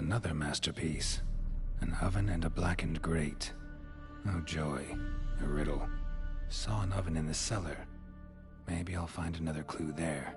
Another masterpiece. An oven and a blackened grate. Oh joy. A riddle. Saw an oven in the cellar. Maybe I'll find another clue there.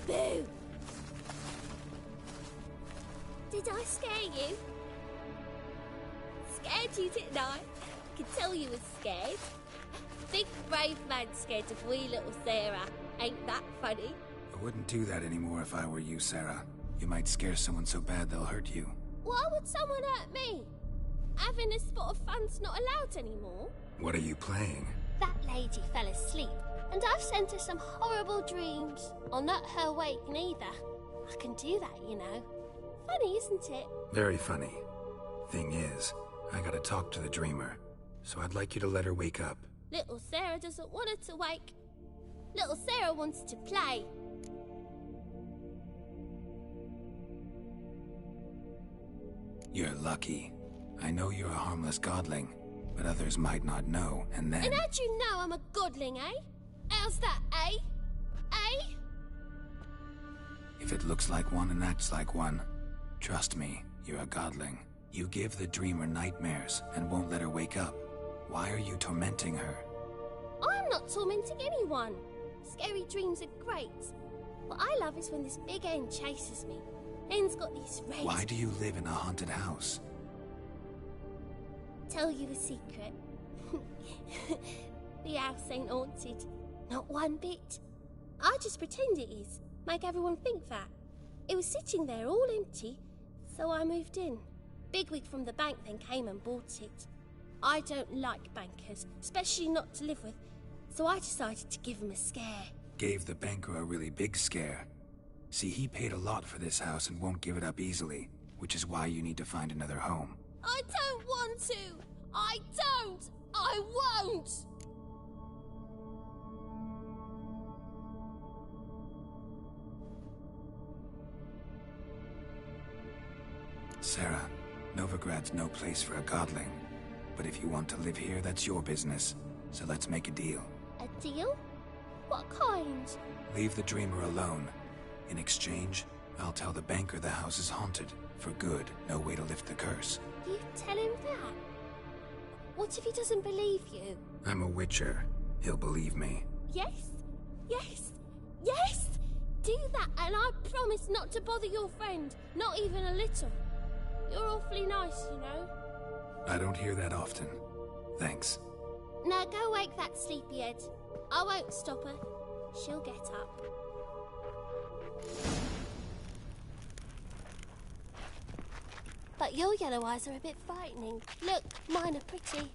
Boo! Did I scare you? Scared you, didn't I? I could tell you was scared. Big brave man scared of wee little Sarah. Ain't that funny? I wouldn't do that anymore if I were you, Sarah. You might scare someone so bad they'll hurt you. Why would someone hurt me? Having a spot of fun's not allowed anymore. What are you playing? That lady fell asleep, and I've sent her some horrible dreams. I'll not her wake neither. I can do that, you know. Funny, isn't it? Very funny. Thing is, I gotta talk to the dreamer, so I'd like you to let her wake up. Little Sarah doesn't want her to wake. Little Sarah wants to play. You're lucky. I know you're a harmless godling, but others might not know, and then... And how'd you know I'm a godling, eh? How's that, eh? Eh? If it looks like one and acts like one, trust me, you're a godling. You give the dreamer nightmares and won't let her wake up. Why are you tormenting her? I'm not tormenting anyone. Scary dreams are great. What I love is when this big hen chases me. Hen's got these red... Why do you live in a haunted house? Tell you a secret. The house ain't haunted. Not one bit. I just pretend it is. Make everyone think that. It was sitting there all empty, so I moved in. Bigwig from the bank then came and bought it. I don't like bankers, especially not to live with, so I decided to give him a scare. Gave the banker a really big scare. See, he paid a lot for this house and won't give it up easily, which is why you need to find another home. I don't want to! I don't! I won't! Sarah, Novigrad's no place for a godling. But if you want to live here, that's your business. So let's make a deal. A deal? What kind? Leave the dreamer alone. In exchange, I'll tell the banker the house is haunted. For good, no way to lift the curse. You tell him that? What if he doesn't believe you? I'm a witcher. He'll believe me. Yes? Yes? Yes! Do that and I promise not to bother your friend. Not even a little. You're awfully nice, you know. I don't hear that often. Thanks. Now go wake that sleepyhead. I won't stop her. She'll get up. But your yellow eyes are a bit frightening. Look, mine are pretty.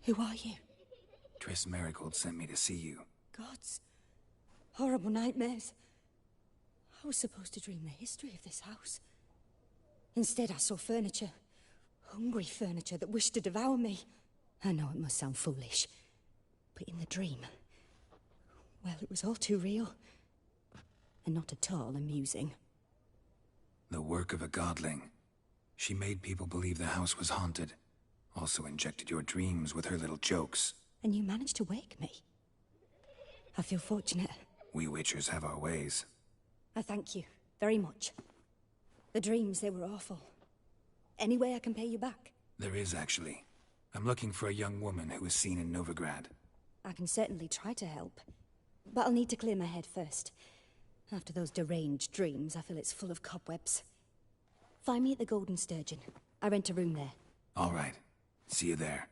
Who are you? Triss Marigold sent me to see you. Gods. Horrible nightmares. I was supposed to dream the history of this house. Instead, I saw furniture. Hungry furniture that wished to devour me. I know it must sound foolish, but in the dream, well, it was all too real. And not at all amusing. The work of a godling. She made people believe the house was haunted. Also injected your dreams with her little jokes. And you managed to wake me. I feel fortunate. We witchers have our ways. I thank you very much. The dreams, they were awful. Any way I can pay you back? There is, actually. I'm looking for a young woman who was seen in Novigrad. I can certainly try to help. But I'll need to clear my head first. After those deranged dreams, I feel it's full of cobwebs. Find me at the Golden Sturgeon. I rent a room there. All right. See you there.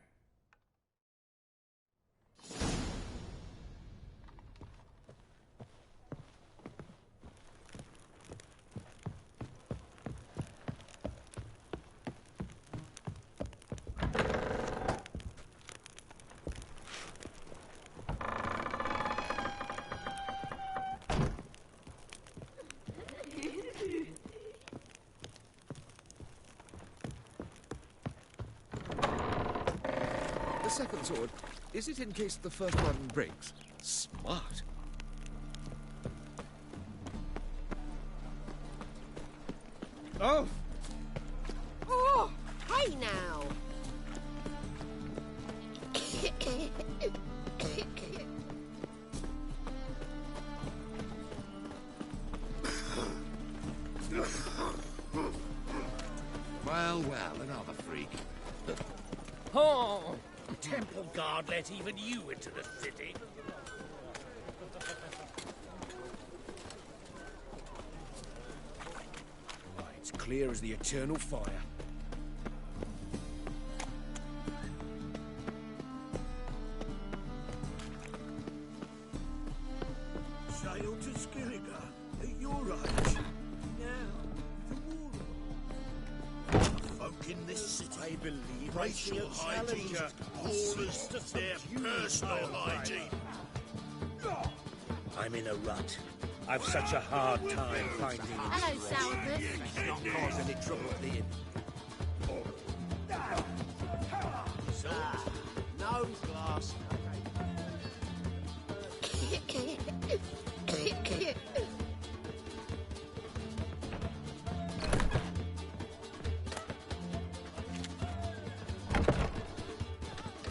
Second sword, is it in case the first one breaks? Smart. Oh! Oh! Hey now! Well, another freak. Oh! Temple guard let even you into the city. Why, it's clear as the eternal fire. Sail to Skilliga at your age. Now, the war. Folk in this city. I believe Racial hygiene, all as their personal hygiene. I'm in a rut. I've such a hard time finding Hello, Sourpuss. It's not cause any trouble at the inn. No glass.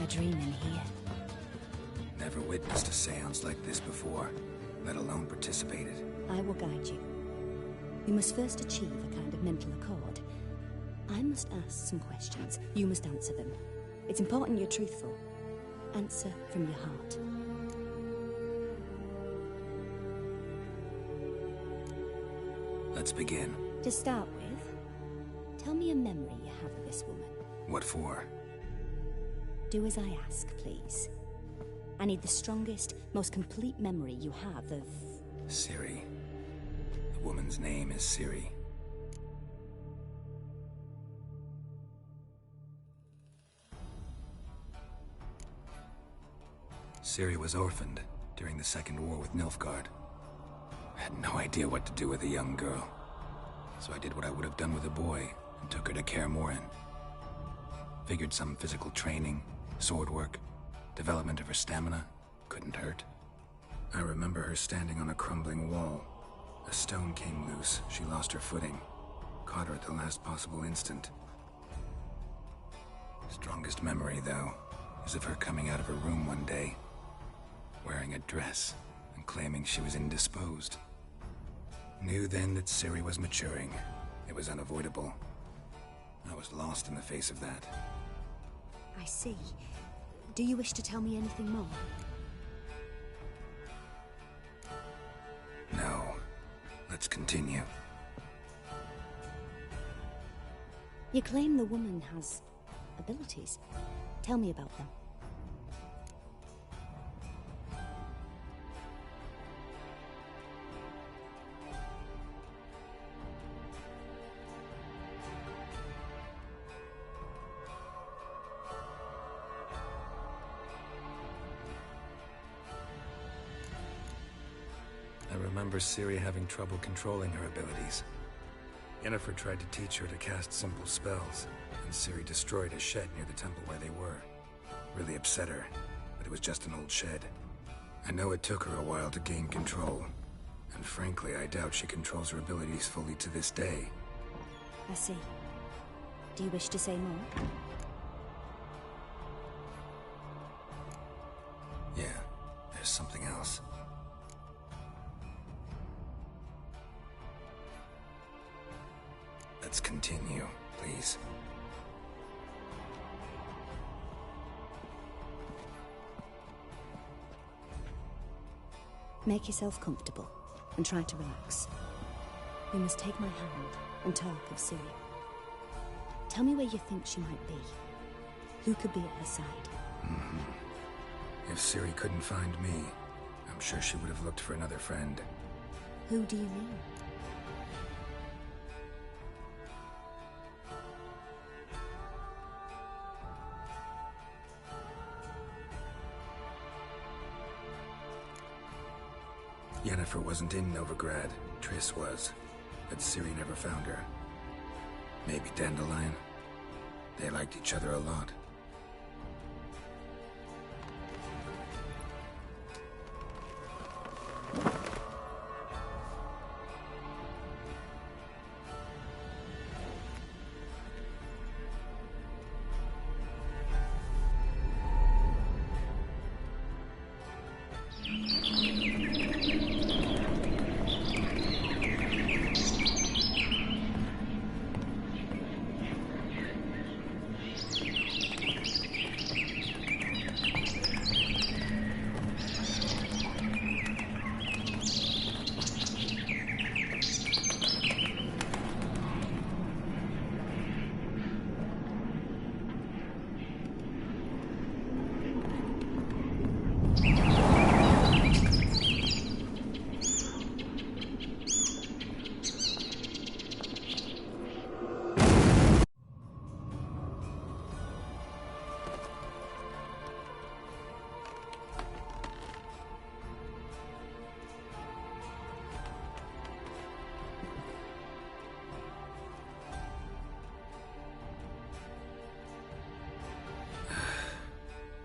A dream in here. Never witnessed a seance like this before, let alone participated. I will guide you. You must first achieve a kind of mental accord. I must ask some questions. You must answer them. It's important you're truthful. Answer from your heart. Let's begin. To start with, tell me a memory you have of this woman. What for? Do as I ask, please. I need the strongest, most complete memory you have of... Ciri. The woman's name is Ciri. Ciri was orphaned during the Second War with Nilfgaard. I had no idea what to do with a young girl, so I did what I would have done with a boy and took her to Kaer Morhen. Figured some physical training, sword work, development of her stamina couldn't hurt. I remember her standing on a crumbling wall. A stone came loose, she lost her footing. Caught her at the last possible instant. Strongest memory, though, is of her coming out of her room one day, wearing a dress and claiming she was indisposed. Knew then that Ciri was maturing. It was unavoidable. I was lost in the face of that. I see. Do you wish to tell me anything more? No. Let's continue. You claim the woman has abilities. Tell me about them. I remember Ciri having trouble controlling her abilities. Yennefer tried to teach her to cast simple spells, and Ciri destroyed a shed near the temple where they were. Really upset her, but it was just an old shed. I know it took her a while to gain control, and frankly, I doubt she controls her abilities fully to this day. I see. Do you wish to say more? Yeah, there's something else. Let's continue, please. Make yourself comfortable and try to relax. We must take my hand and talk of Ciri. Tell me where you think she might be. Who could be at her side? If Ciri couldn't find me, I'm sure she would have looked for another friend. Who do you mean? Yennefer wasn't in Novigrad. Triss was. But Ciri never found her. Maybe Dandelion. They liked each other a lot.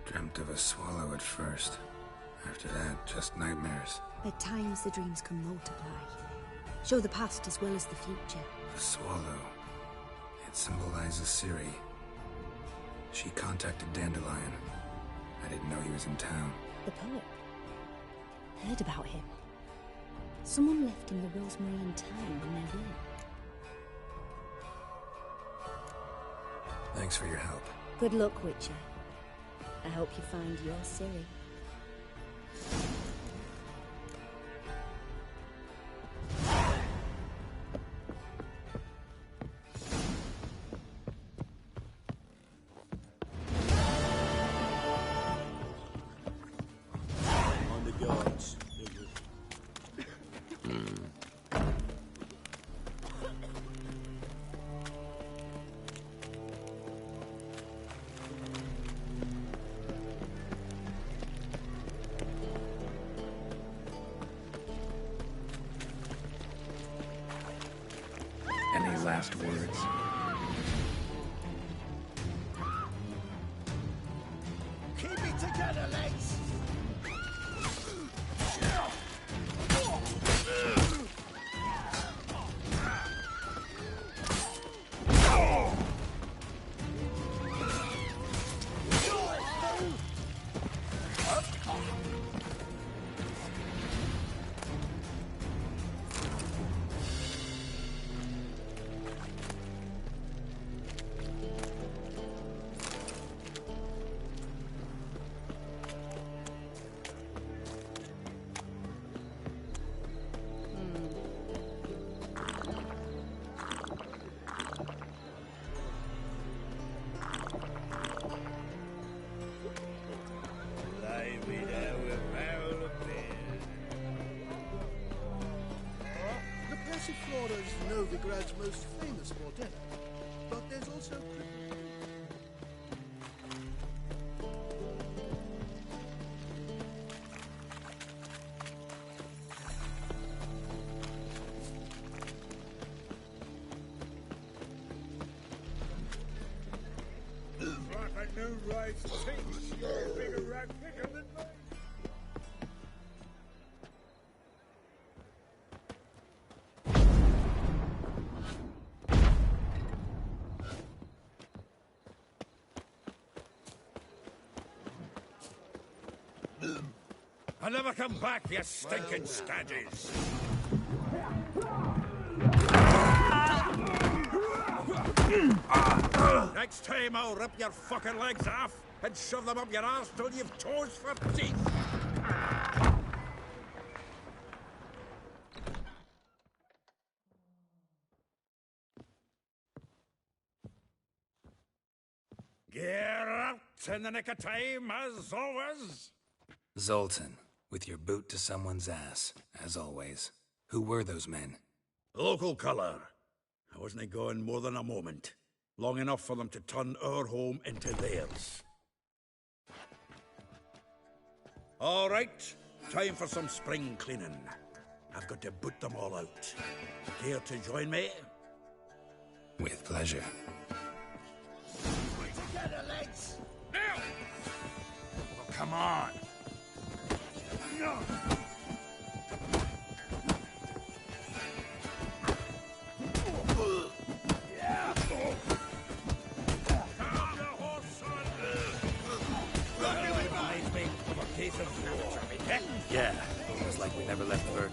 Dreamt of a swallow at first. After that, just nightmares. At times the dreams can multiply. Show the past as well as the future. The swallow. It symbolizes Ciri. She contacted Dandelion. I didn't know he was in town. The poet. Heard about him. Someone left him the rosemary and thyme in their will. Thanks for your help. Good luck, Witcher. I hope you find your Ciri. On the guards. Any last words? Keep it together, lads! The Passiflora is Novigrad's most famous bordello, but there's also Like a new rice teeth. You're a bigger rat picker than me. And never come back, you stinking staggies! Next time I'll rip your fucking legs off and shove them up your arse till you've toes for teeth! Get out in the nick of time, as always! Zoltan, with your boot to someone's ass, as always. Who were those men? Local colour. I wasn't gone more than a moment. Long enough for them to turn our home into theirs. All right, time for some spring cleaning. I've got to boot them all out. Care to join me? With pleasure. Together, lads! Now! Well, come on! No! Yeah, it was like we never left Burke.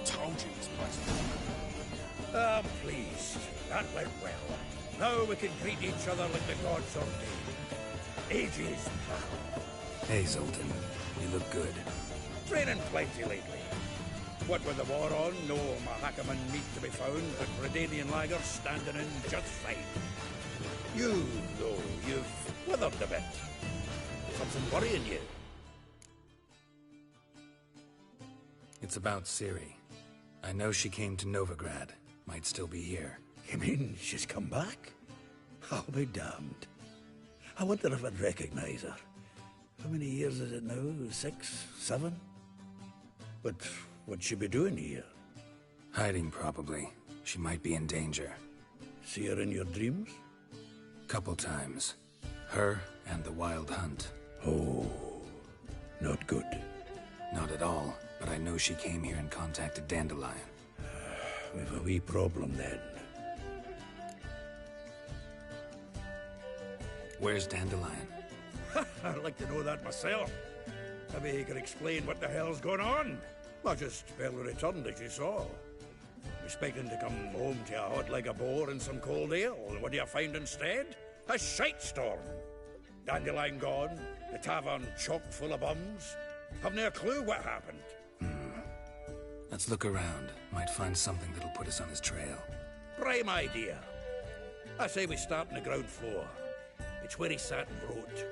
Told you this place was... I'm pleased. That went well. Now we can greet each other like the gods ordained. Ages, pal. Hey, Zoltan. You look good. Training plenty lately. What with the war on, no Mahakaman meat to be found, but Redanian lager standing in just fine. You, though, you've withered a bit. Something worrying you? It's about Ciri. I know she came to Novigrad. Might still be here. You mean she's come back? I'll be damned. I wonder if I'd recognize her. How many years is it now? 6, 7? But what'd she be doing here? Hiding, probably. She might be in danger. See her in your dreams? Couple times. Her and the Wild Hunt. Oh, not good. Not at all, but I know she came here and contacted Dandelion. We've a wee problem then. Where's Dandelion? I'd like to know that myself. Maybe he could explain what the hell's going on. I just barely returned, as you saw. Expecting to come home to a hot leg of boar and some cold ale, and what do you find instead? A shite storm. Dandelion gone, the tavern chock full of bums. Haven't a clue what happened. Let's look around. Might find something that'll put us on his trail. Prime idea. I say we start on the ground floor. It's where he sat and wrote.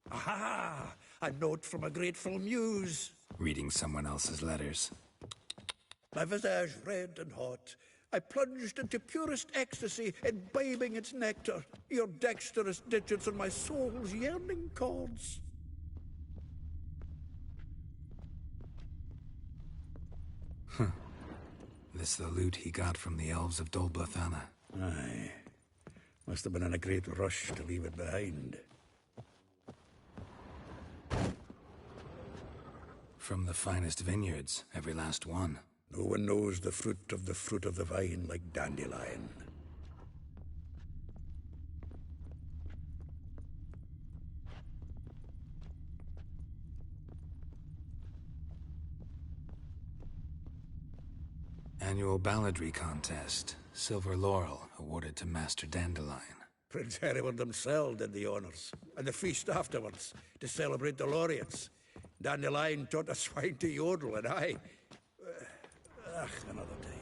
Aha! A note from a grateful muse. Reading someone else's letters. My visage red and hot, I plunged into purest ecstasy, imbibing its nectar, your dexterous digits on my soul's yearning chords. This the loot he got from the elves of Dol Blathanna. Aye. Must have been in a great rush to leave it behind. From the finest vineyards, every last one. No one knows the fruit of the vine like Dandelion. Annual balladry contest. Silver laurel awarded to Master Dandelion. Prince Hereward himself did the honours, and the feast afterwards, to celebrate the laureates. Dandelion taught a swine to yodel, and another time.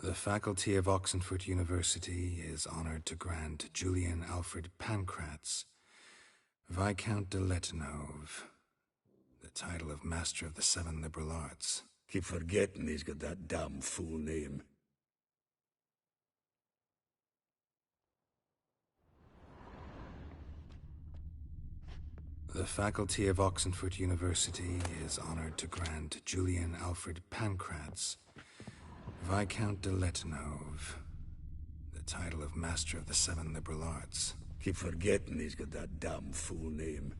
The faculty of Oxenford University is honored to grant Julian Alfred Pancratz, Viscount de Letenove, the title of Master of the Seven Liberal Arts. Keep forgetting he's got that damn fool name. The faculty of Oxenford University is honored to grant Julian Alfred Pancratz, Viscount de Letenove, the title of Master of the Seven Liberal Arts. Keep forgetting he's got that damn fool name.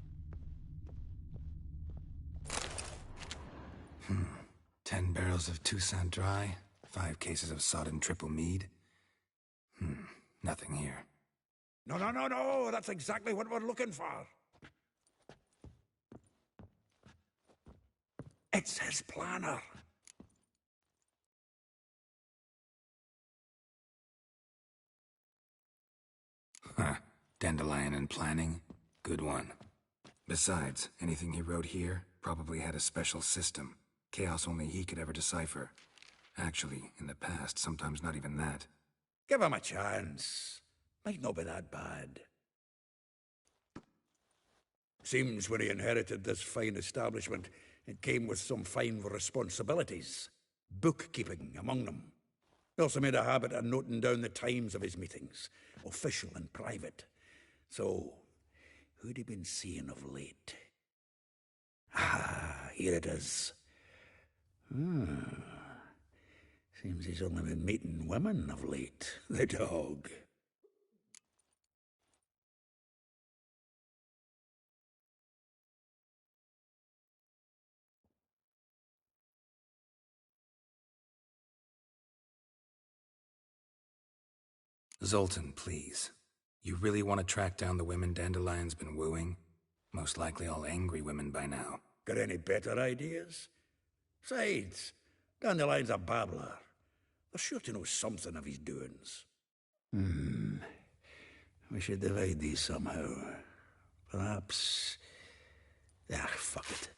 10 barrels of Toussaint Dry, 5 cases of sodden triple mead. Nothing here. No, that's exactly what we're looking for. It's his planner. Huh. Dandelion and planning? Good one. Besides, anything he wrote here probably had a special system. Chaos only he could ever decipher. Actually, in the past, sometimes not even that. Give him a chance. Might not be that bad. Seems when he inherited this fine establishment, it came with some fine responsibilities. Bookkeeping among them. He also made a habit of noting down the times of his meetings, official and private. So, who'd he been seeing of late? Ah, here it is. Seems he's only been meeting women of late. The dog. Zoltan, please. You really want to track down the women Dandelion's been wooing? Most likely all angry women by now. Got any better ideas? Besides, Dandelion's a babbler. They're sure to know something of his doings. We should divide these somehow. Perhaps... fuck it.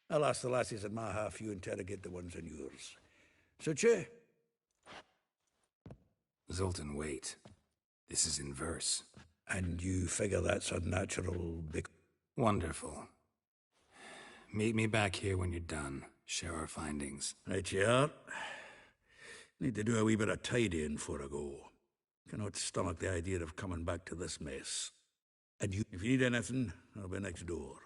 I'll ask the lassies in my half, you interrogate the ones in yours. Suit you? Zoltan, wait. This is in verse. And you figure that's a natural big... Wonderful. Meet me back here when you're done. Share our findings. Right you are. Need to do a wee bit of tidying before I go. Cannot stomach the idea of coming back to this mess. And you, if you need anything, I'll be next door.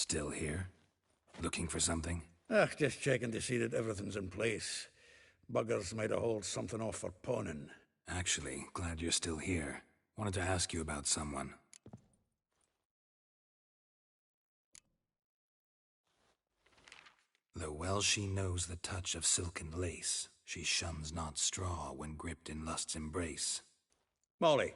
Still here? Looking for something? Just checking to see that everything's in place. Buggers might have hauled something off for pawning. Actually, glad you're still here. Wanted to ask you about someone. Though well she knows the touch of silken lace, she shuns not straw when gripped in lust's embrace. Molly.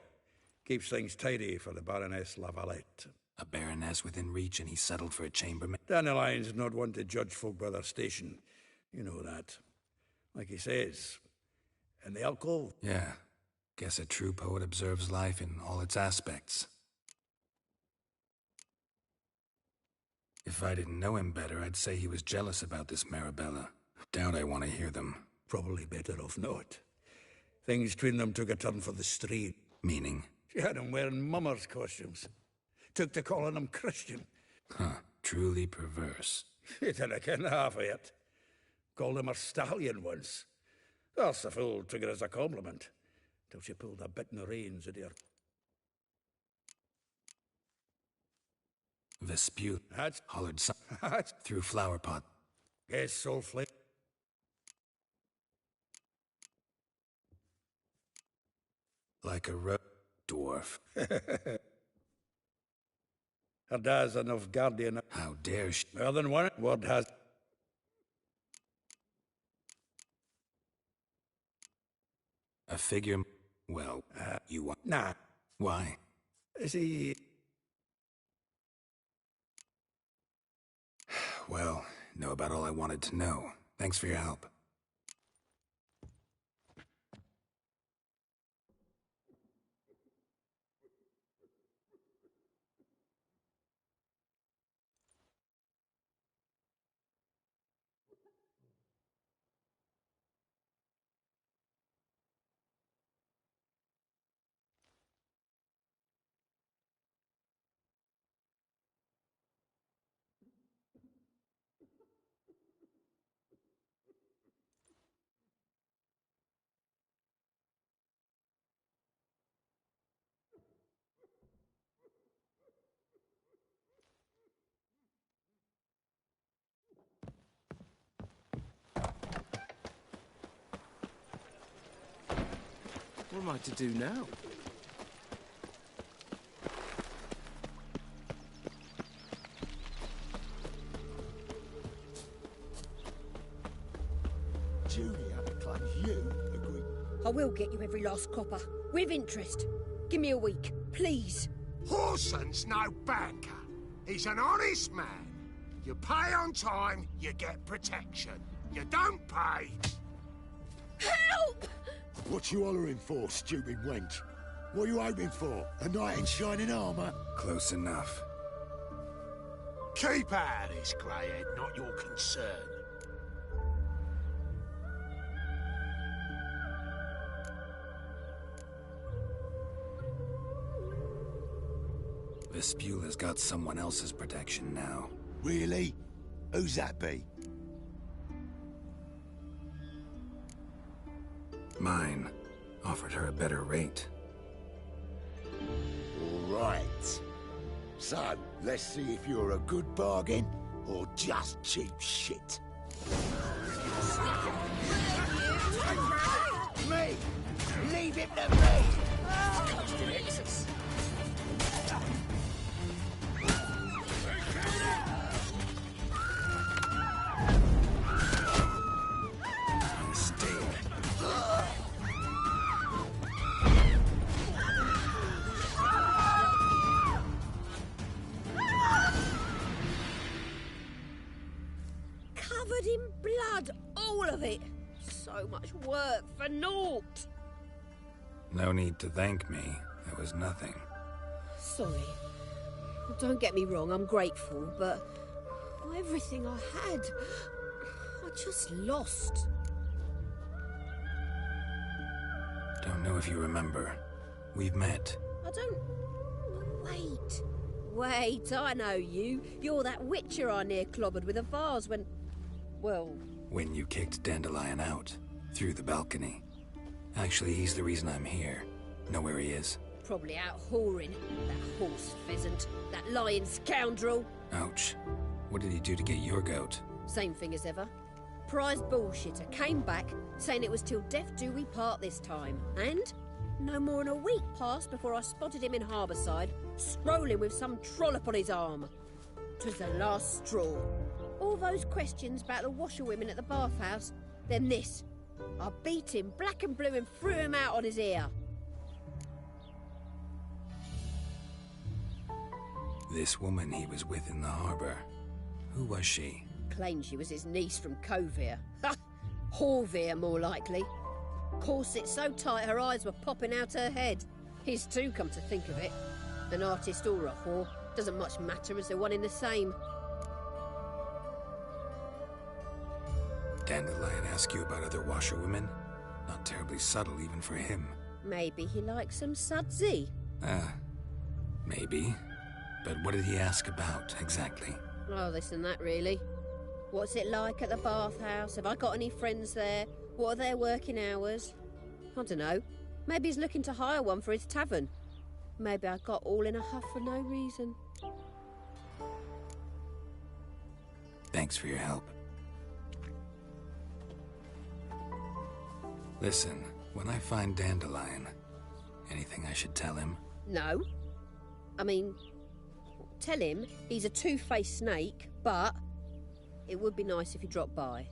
Keeps things tidy for the Baroness Lavalette. A baroness within reach and he settled for a chambermaid. Dandelion's not one to judge folk by their station. You know that. Like he says, in the alcove. Yeah. Guess a true poet observes life in all its aspects. If I didn't know him better, I'd say he was jealous about this Marabella. Doubt I want to hear them. Probably better off not. Things between them took a turn for the street. Meaning? She had him wearing mummers' costumes. Took to calling him Christian. Huh. Truly perverse. He didn't ken half of it. Called him a stallion once. That's the fool took it as a compliment. Till she pulled a bit in the reins of her. Vespucci That's... hollered some That's... through flower pot. Guess soul flake. Like a dwarf. Her dad's enough guardian. How dare she? More than one word has... A figure... Well, you want... Nah. Why? See... Well, know about all I wanted to know. Thanks for your help. What am I to do now? Julia claims you agree. I will get you every last copper, with interest. Give me a week, please. Horson's no banker. He's an honest man. You pay on time, you get protection. You don't pay... Help! What you hollering for, stupid wench? What are you hoping for? A knight in shining armour? Close enough. Keep out of this, greyhead, not your concern. Vespula's got someone else's protection now. Really? Who's that be? Mine. Offered her a better rate. All right. So, let's see if you're a good bargain or just cheap shit. Me! Leave it to me! Covered in blood, all of it. So much work for naught. No need to thank me. There was nothing. Sorry. Well, don't get me wrong, I'm grateful, but everything I had, I just lost. Don't know if you remember. We've met. I don't... Wait, I know you. You're that witcher I near clobbered with a vase when... Well... When you kicked Dandelion out. Through the balcony. Actually, he's the reason I'm here. Know where he is? Probably out whoring. That horse pheasant. That lying scoundrel. Ouch. What did he do to get your goat? Same thing as ever. Prize bullshitter came back saying it was till death do we part this time. And no more than a week passed before I spotted him in Harbourside, strolling with some trollop on his arm. 'Twas the last straw. All those questions about the washerwomen at the bathhouse, then this. I beat him black and blue and threw him out on his ear. This woman he was with in the harbour. Who was she? Claimed she was his niece from Covere. Ha! Horvere, more likely. Corset so tight her eyes were popping out her head. His too, come to think of it. An artist or a whore. Doesn't much matter as they're one in the same. Dandelion ask you about other washerwomen? Not terribly subtle even for him. Maybe he likes some sudsy. Maybe. But what did he ask about, exactly? Oh, this and that, really. What's it like at the bathhouse? Have I got any friends there? What are their working hours? I don't know. Maybe he's looking to hire one for his tavern. Maybe I got all in a huff for no reason. Thanks for your help. Listen, when I find Dandelion, anything I should tell him? No. I mean, tell him he's a two-faced snake, but it would be nice if he dropped by.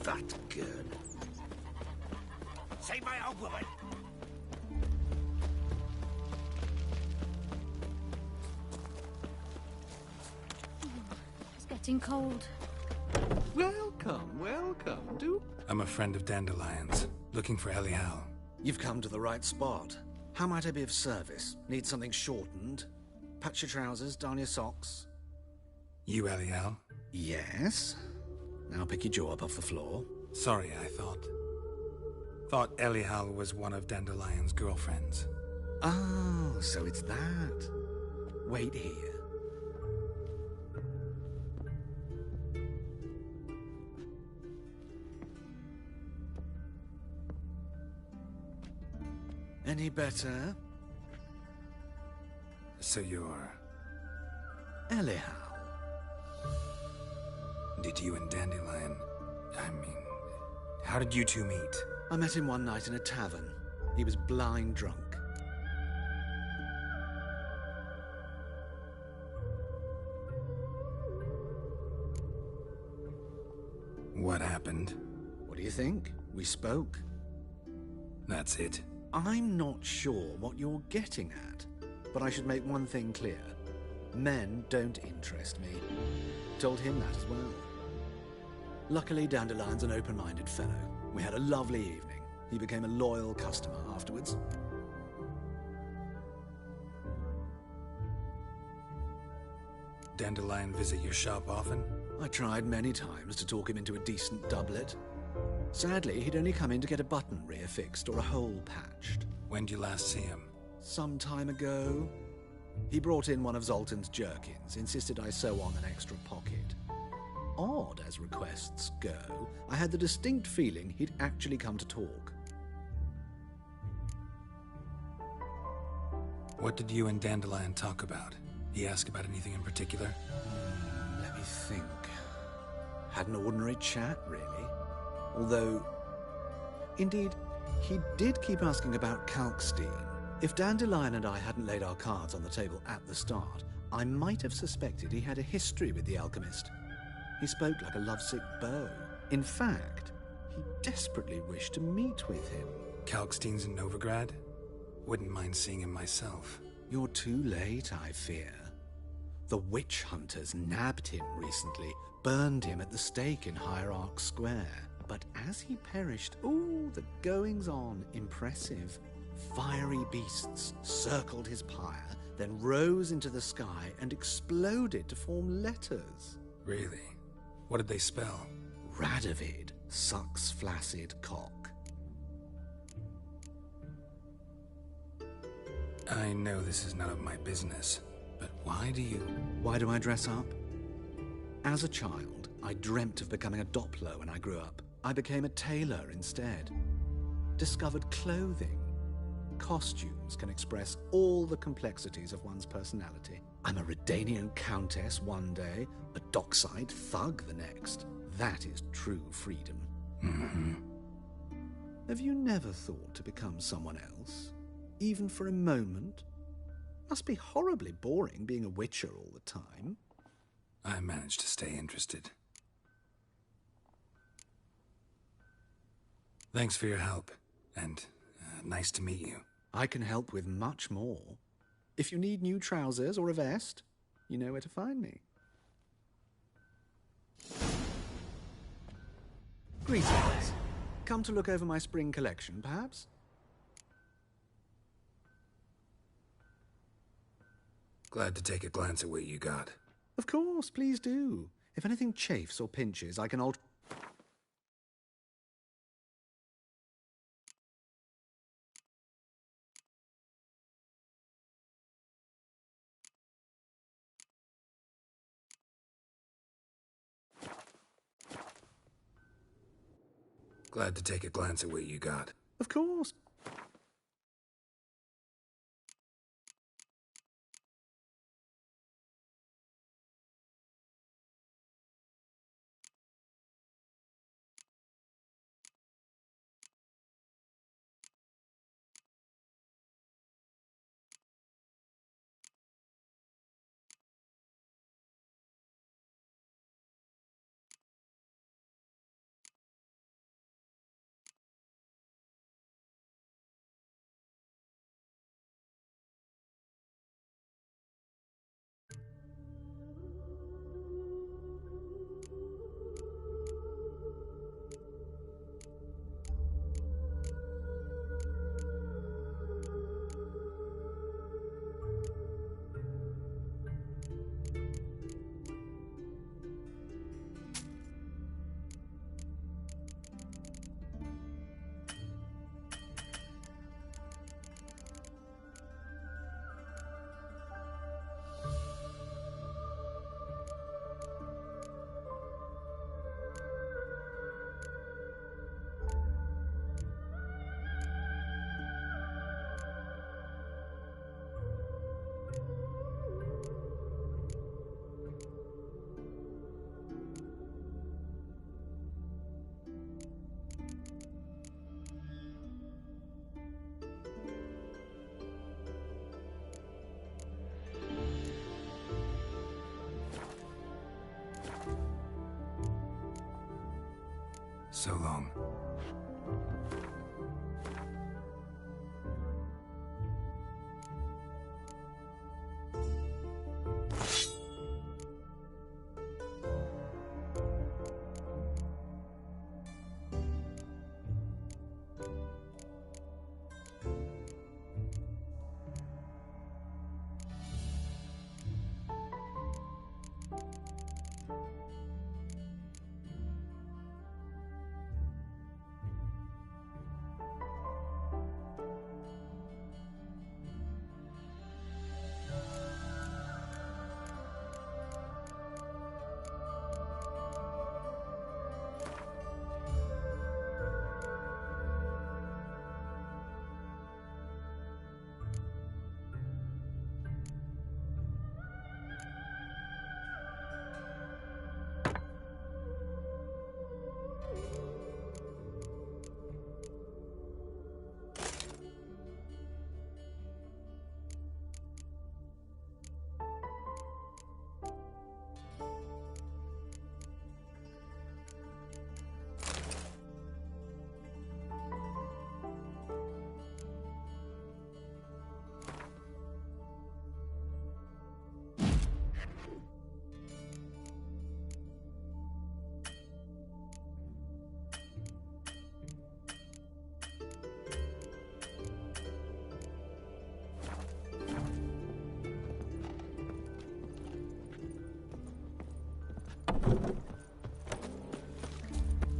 That good. See my old woman? It's getting cold. Welcome, welcome. I'm a friend of Dandelion's, looking for Elial. You've come to the right spot. How might I be of service? Need something shortened? Patch your trousers, darn your socks. You Elial? Yes. Now pick your jaw up off the floor. Sorry, I thought Elial was one of Dandelion's girlfriends. Oh, so it's that. Wait here. Any better? So you're... Elial. Did you and Dandelion... how did you two meet? I met him one night in a tavern. He was blind drunk. What happened? What do you think? We spoke. That's it. I'm not sure what you're getting at, but I should make one thing clear. Men don't interest me. Told him that as well. Luckily, Dandelion's an open-minded fellow. We had a lovely evening. He became a loyal customer afterwards. Dandelion visit your shop often? I tried many times to talk him into a decent doublet. Sadly, he'd only come in to get a button rear fixed or a hole patched. When'd you last see him? Some time ago. He brought in one of Zoltan's jerkins, insisted I sew on an extra pocket. Odd as requests go, I had the distinct feeling he'd actually come to talk. What did you and Dandelion talk about? He ask about anything in particular? Let me think. Had an ordinary chat, really. Although, indeed, he did keep asking about Kalkstein. If Dandelion and I hadn't laid our cards on the table at the start, I might have suspected he had a history with the alchemist. He spoke like a lovesick beau. In fact, he desperately wished to meet with him. Kalkstein's in Novigrad? Wouldn't mind seeing him myself. You're too late, I fear. The witch hunters nabbed him recently, burned him at the stake in Hierarch Square. But as he perished, the goings-on impressive. Fiery beasts circled his pyre, then rose into the sky and exploded to form letters. Really? What did they spell? Radovid sucks flaccid cock. I know this is none of my business, but why do I dress up? As a child, I dreamt of becoming a Doppler when I grew up. I became a tailor instead. discovered clothing. Costumes can express all the complexities of one's personality. I'm a Redanian countess one day, a dockside thug the next. That is true freedom. Mm-hmm. Have you never thought to become someone else? Even for a moment? Must be horribly boring being a witcher all the time. I managed to stay interested. Thanks for your help, and nice to meet you. I can help with much more. If you need new trousers or a vest, you know where to find me. Greetings. Come to look over my spring collection, perhaps? Glad to take a glance at what you got. Of course, please do. If anything chafes or pinches, I can alter... Glad to take a glance at what you got. Of course. So long.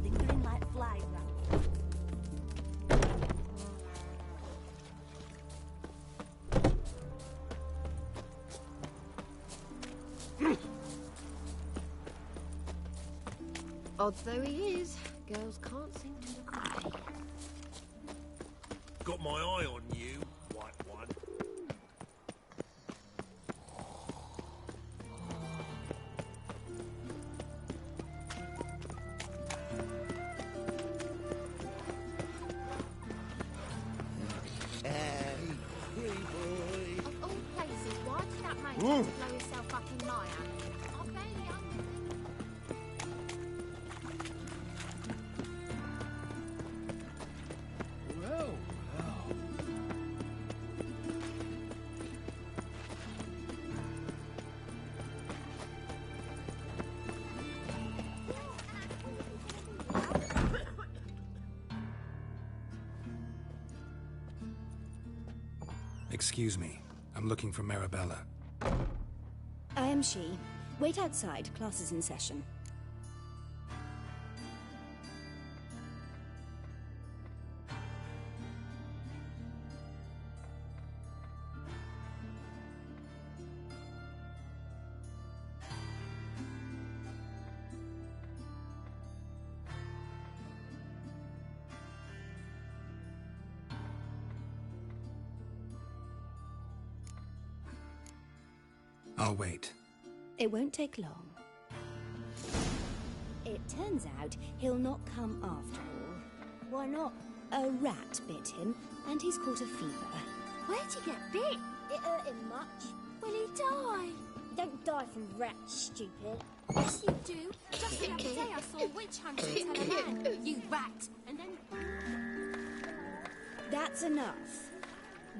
Lingering like flies round. Odd though he is, girls can't seem to agree. my eye on you, white one. Of all places, why did that man blow himself up in my house? I'm barely hungry. Well, well. Excuse me. I'm looking for Marabella. I am she. Wait outside. Class is in session. I'll wait. It won't take long. It turns out he'll not come after all. Why not? A rat bit him, and he's caught a fever. Where'd he get bit? It hurt him much. Will he die? Don't die from rats, stupid. Yes, you do. Just the other day I saw a witch hunter tell a man, you rat, and then... That's enough.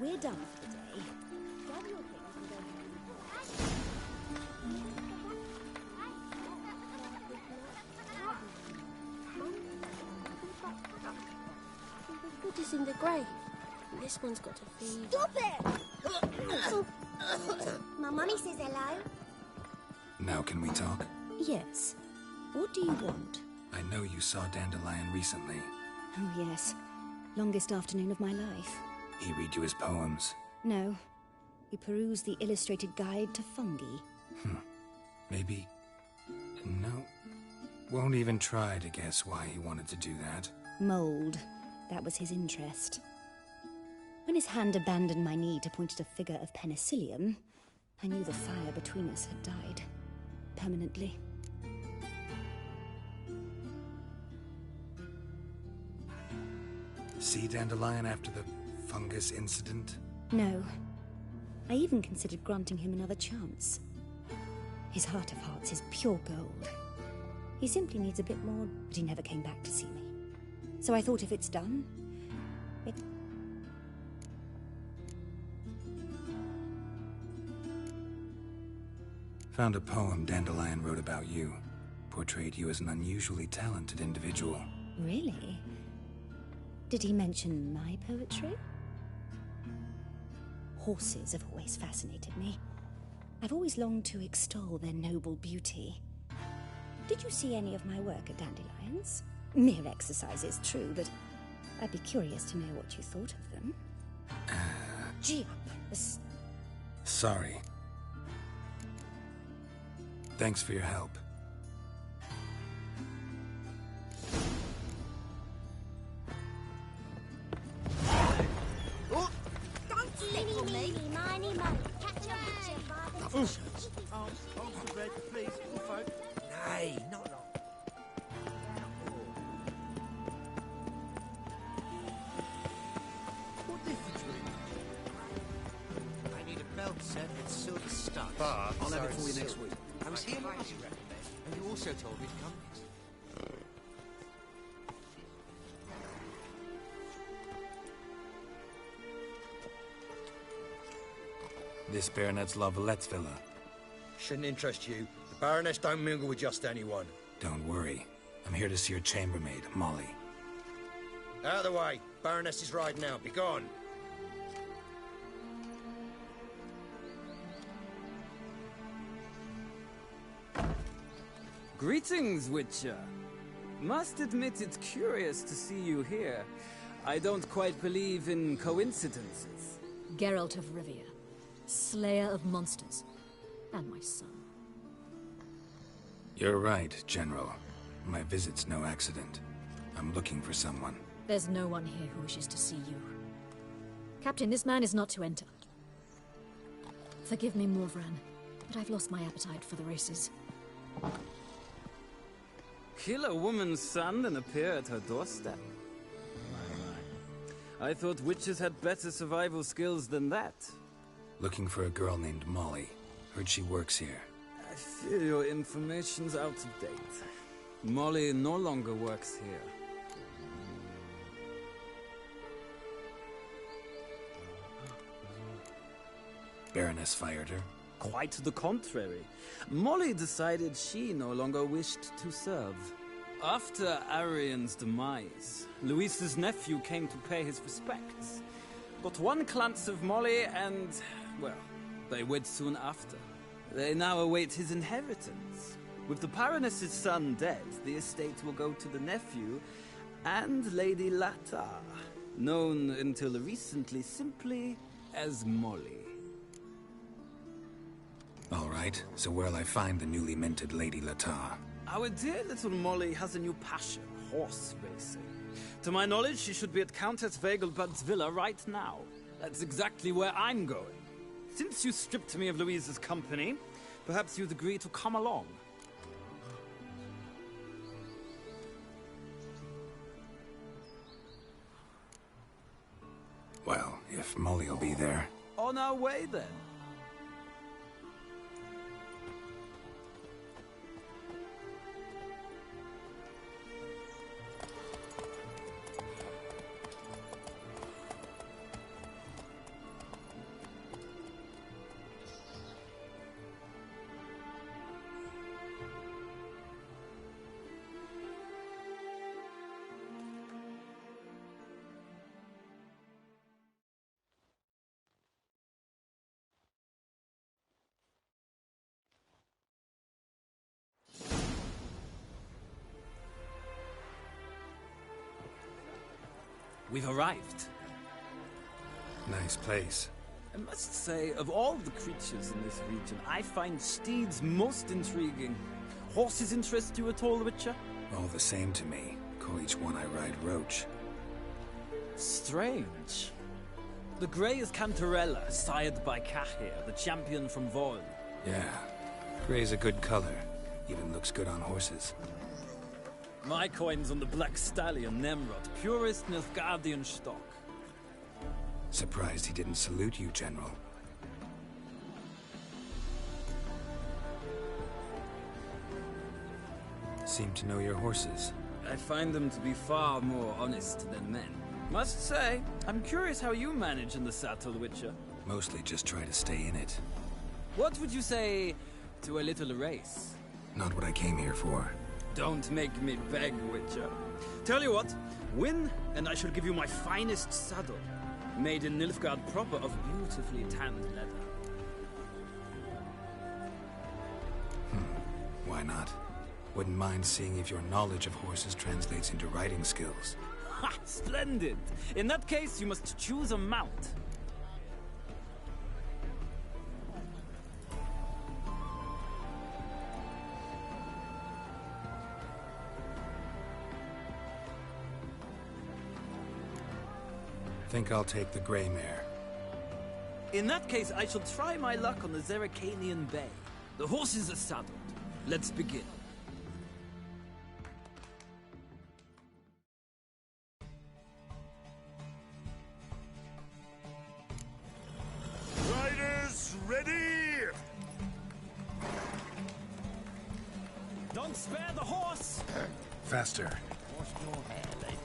We're done for the day. Grab your things and go home. What is in the grave? This one's got a fever. Stop it! My mummy says hello. Now can we talk? Yes. What do you want? I know you saw Dandelion recently. Oh, yes. Longest afternoon of my life. He read you his poems. No. We perused the illustrated guide to fungi. Maybe... No. Won't even try to guess why he wanted to do that. Mold. That was his interest. When his hand abandoned my knee to point at a figure of penicillium, I knew the fire between us had died. Permanently. See Dandelion after the fungus incident? No. I even considered granting him another chance. His heart of hearts is pure gold. He simply needs a bit more, but he never came back to see me. So I thought if it's done, it... Found a poem Dandelion wrote about you. Portrayed you as an unusually talented individual. Really? Did he mention my poetry? Horses have always fascinated me. I've always longed to extol their noble beauty. Did you see any of my work at Dandelion's? Mere exercises, true, but I'd be curious to know what you thought of them. Gee up. Sorry. Thanks for your help. Don't step on me. Miny, catch your picture, Father. Hold the bread, please, little folk. Nay, not long. What difference will it make? I need a belt set with silver studs. But I'll have it for you next week. I was here last year, and you also told me to come next. This Baronet's Lavalettes villa. Shouldn't interest you. The Baroness don't mingle with just anyone. Don't worry. I'm here to see your chambermaid, Molly. Out of the way. Baroness is riding out. Be gone. Greetings, Witcher. Must admit it's curious to see you here. I don't quite believe in coincidences. Geralt of Rivia, slayer of monsters, and my son. You're right, General. My visit's no accident. I'm looking for someone. There's no one here who wishes to see you. Captain, this man is not to enter. Forgive me, Morvran, but I've lost my appetite for the races. Kill a woman's son and appear at her doorstep? My. I thought witches had better survival skills than that. Looking for a girl named Molly. Heard she works here. I fear your information's out of date. Molly no longer works here. Baroness fired her? Quite the contrary. Molly decided she no longer wished to serve. After Arian's demise, Luis's nephew came to pay his respects. Got one glance of Molly and, well, they wed soon after. They now await his inheritance. With the Baroness's son dead, the estate will go to the nephew and Lady Lata, known until recently simply as Molly. All right, so where'll I find the newly minted Lady Lata? Our dear little Molly has a new passion, horse racing. To my knowledge, she should be at Countess Vegelbud's villa right now. That's exactly where I'm going. Since you stripped me of Louise's company, perhaps you'd agree to come along. Well, if Molly'll be there. On our way, then. We've arrived. Nice place. I must say, of all the creatures in this region, I find steeds most intriguing. Horses interest you at all, Witcher? All the same to me. Call each one I ride Roach. Strange. The grey is Cantarella, sired by Cahir, the champion from Vol. Yeah. Grey's a good color. Even looks good on horses. My coin's on the Black Stallion, Nemrod, purest Nilfgaardian stock. Surprised he didn't salute you, General. Seem to know your horses. I find them to be far more honest than men. Must say, I'm curious how you manage in the saddle, Witcher. Mostly just try to stay in it. What would you say to a little race? Not what I came here for. Don't make me beg, Witcher. Tell you what, win, and I shall give you my finest saddle. Made in Nilfgaard proper of beautifully tanned leather. Why not? Wouldn't mind seeing if your knowledge of horses translates into riding skills. Ha! Splendid! In that case, you must choose a mount. Think I'll take the gray mare. In that case, I shall try my luck on the Zeracanian Bay. The horses are saddled. Let's begin. Riders, ready! Don't spare the horse! Faster. Washed your hair lately?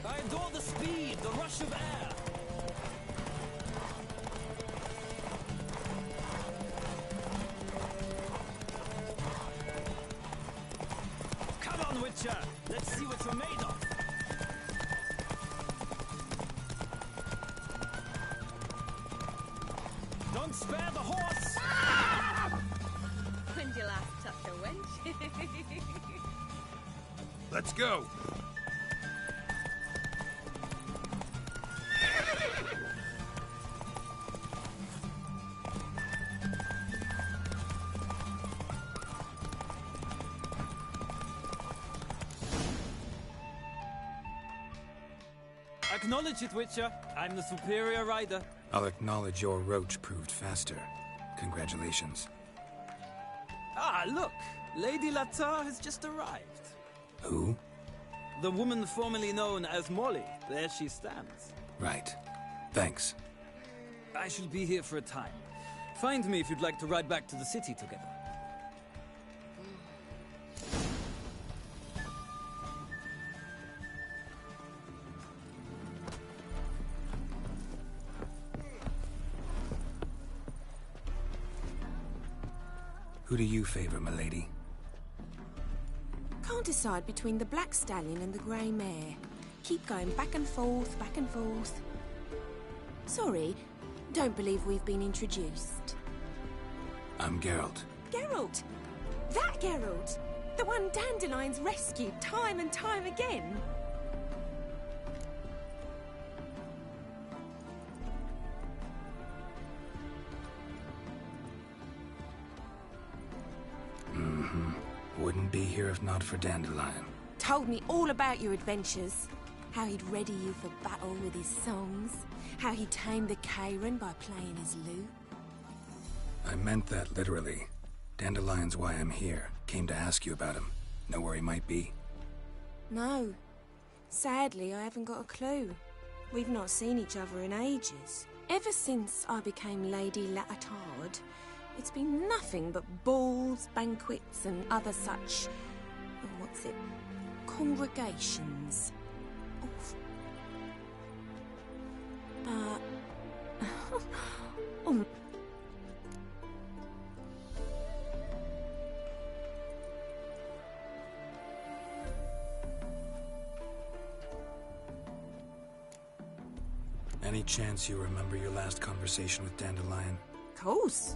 I adore the speed, the rush of air. Come on, Witcher. Let's see what you're made of. Don't spare the horse. When did you last touch a wench? Let's go! Acknowledge it, Witcher. I'm the superior rider. I'll acknowledge your roach proved faster. Congratulations. Ah, look! Lady Latar has just arrived. Who? The woman formerly known as Molly. There she stands. Right. Thanks. I shall be here for a time. Find me if you'd like to ride back to the city together. Who do you favor, milady? Can't decide between the black stallion and the grey mare. Keep going back and forth, back and forth. Sorry, don't believe we've been introduced. I'm Geralt. Geralt! That Geralt! The one Dandelion's rescued time and time again. Wouldn't be here if not for Dandelion. Told me all about your adventures. How he'd ready you for battle with his songs. How he tamed the Karen by playing his lute. I meant that literally. Dandelion's why I'm here. Came to ask you about him. Know where he might be? No. Sadly, I haven't got a clue. We've not seen each other in ages. Ever since I became Lady Latard, it's been nothing but balls, banquets, and other such... congregations. Oof. Oh. Any chance you remember your last conversation with Dandelion? Of course.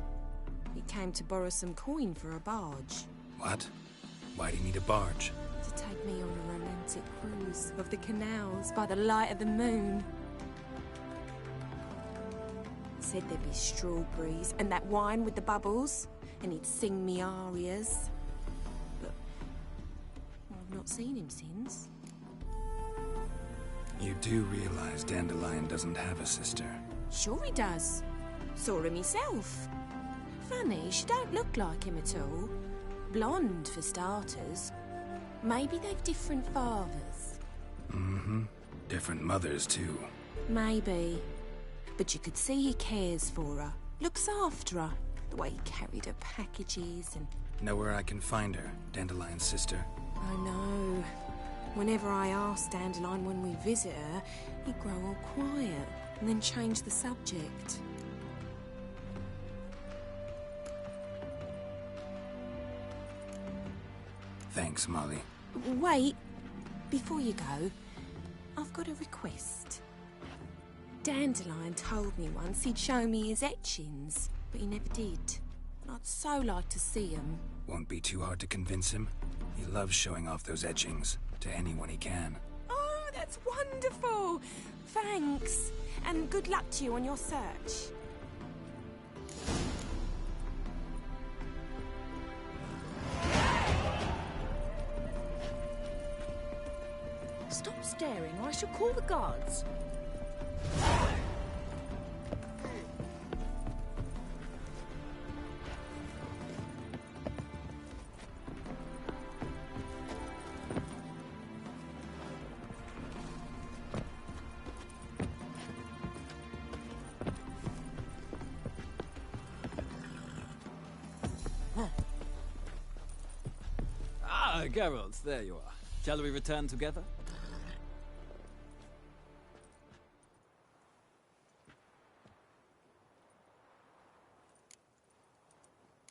He came to borrow some coin for a barge. What? Why do you need a barge? To take me on a romantic cruise of the canals by the light of the moon. Said there'd be strawberries and that wine with the bubbles, and he'd sing me arias. But I've not seen him since. You do realize Dandelion doesn't have a sister? Sure he does. Saw him himself. Funny, she don't look like him at all. Blonde, for starters. Maybe they've different fathers. Different mothers, too. Maybe. But you could see he cares for her. Looks after her. The way he carried her packages and... Know where I can find her, Dandelion's sister? I know. Whenever I ask Dandelion when we visit her, he'd grow all quiet and then change the subject. Thanks, Molly. Wait. Before you go, I've got a request. Dandelion told me once he'd show me his etchings, but he never did. And I'd so like to see them. Won't be too hard to convince him. He loves showing off those etchings to anyone he can. Oh, that's wonderful! Thanks. And good luck to you on your search. Stop staring or I shall call the guards. Ah, Geralt, there you are. Shall we return together?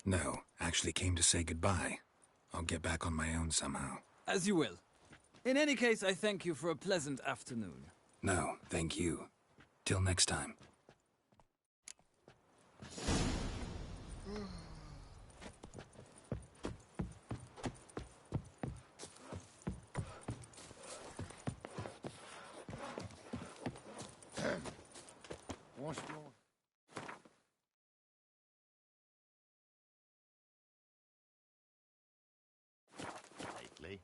No, actually came to say goodbye. I'll get back on my own somehow. As you will. In any case, I thank you for a pleasant afternoon. No, thank you. Till next time. What's your... lately?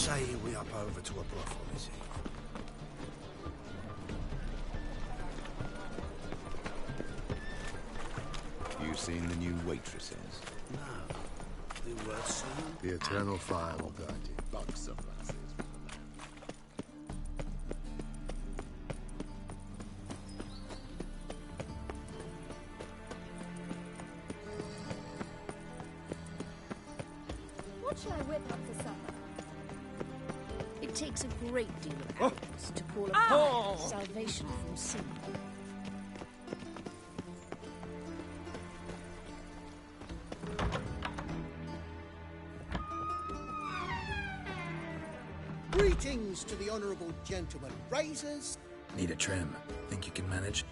say we up over to a brothel, is it? You seen the new waitresses? No. They worth seeing? The eternal fire will guide you. Bugs of lasses. What shall I whip up for supper? It takes a great deal of arrogance to call a salvation from sin. Greetings to the honourable gentleman. Razors? Need a trim. Think you can manage?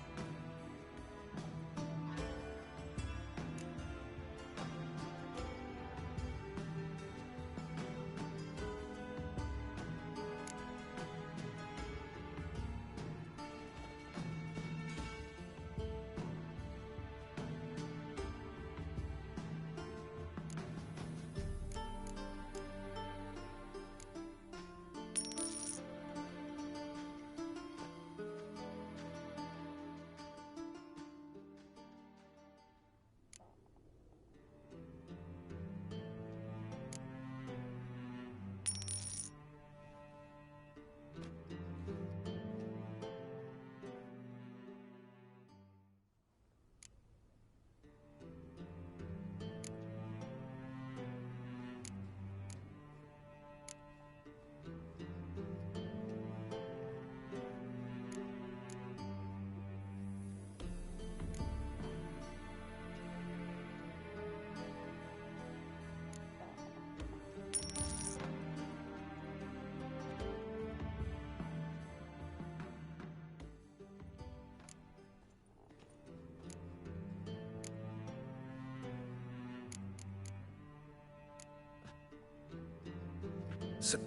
So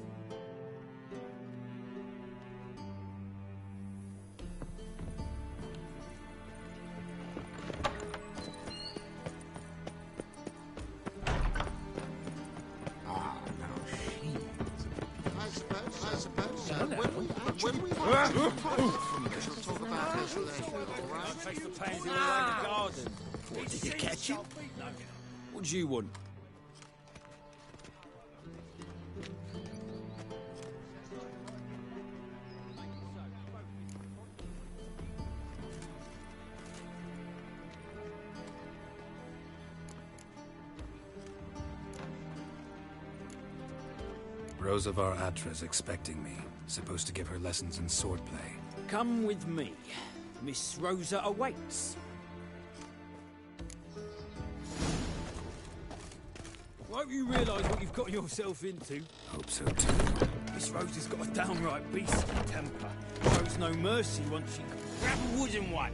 Did you catch it? What do you want? Rosavar Atra's expecting me. Supposed to give her lessons in swordplay. Come with me. Miss Rosa awaits. Won't you realise what you've got yourself into? Hope so too. Miss Rosa's got a downright beastly temper. Shows no mercy once she... Grab a wooden one.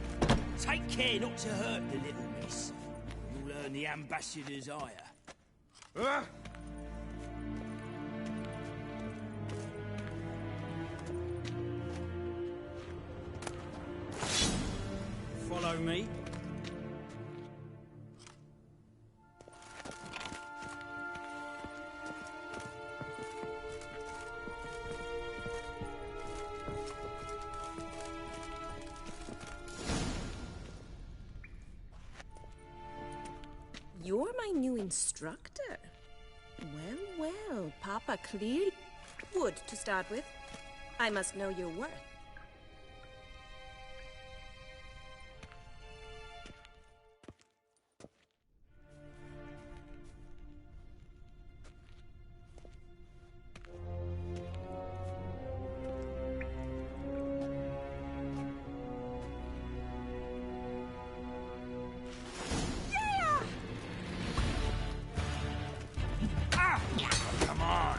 Take care not to hurt the little miss. You'll earn the ambassador's ire. Follow me. You're my new instructor. Well, Papa clearly would to start with. I must know your worth. Come on.